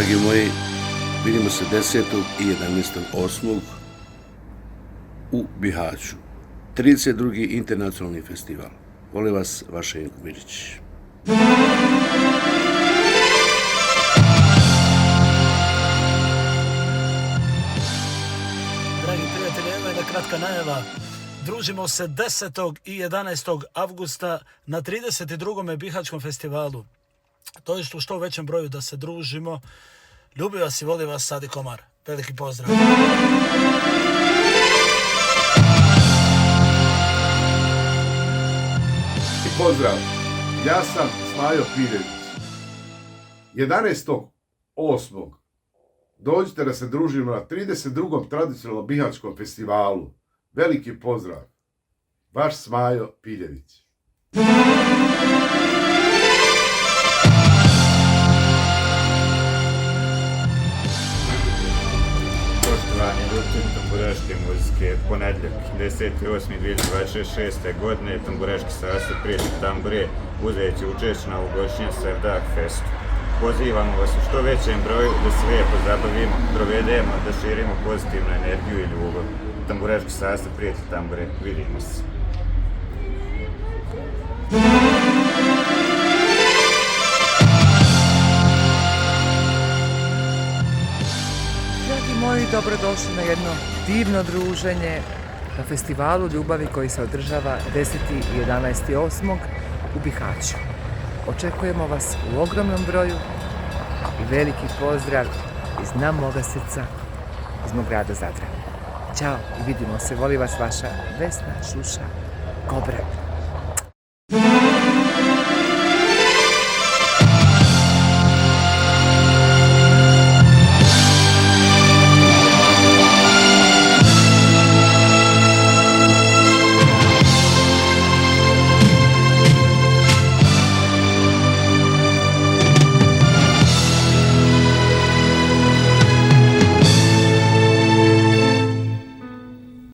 Dragi moji, vidimo se 10. i 11.8. u Bihaću. 32. internacionalni festival. Volim vas, vaš Jenko Mirić. Dragi prijatelji, evo jedna kratka najava. Družimo se 10. i 11. avgusta na 32. Bihaćkom festivalu. To je u što većem broju da se družimo. Ljubi vas i voli vas Sadi Komar. Veliki pozdrav. Pozdrav, ja sam Smajo Piljević. 11.8. dođite da se družimo na 32. tradicionalnom Bihaćkom festivalu. Veliki pozdrav, vaš Smajo Piljević. Poštovani ljubitelji tamburaške muzike, ponedjeljak 10.8.2026. godine tamburaški sastav Prijatelj tambure uzet će učešće na ovogodišnjem Sevdah festu. Pozivamo vas u što većem broju da se lijepo zabavimo, provedemo, da širimo pozitivnu energiju i ljubav. Tamburaški sastav Prijatelj tambure, vidimo se. Dragi moji, dobrodošli na jedno divno druženje na festivalu ljubavi koji se održava 10. i 11.8. u Bihaću. Očekujemo vas u ogromnom broju i veliki pozdrav iz nam moga srca, iz mog grada Zadra. Ćao i vidimo se, voli vas vaša Vesna Šuša Kobra.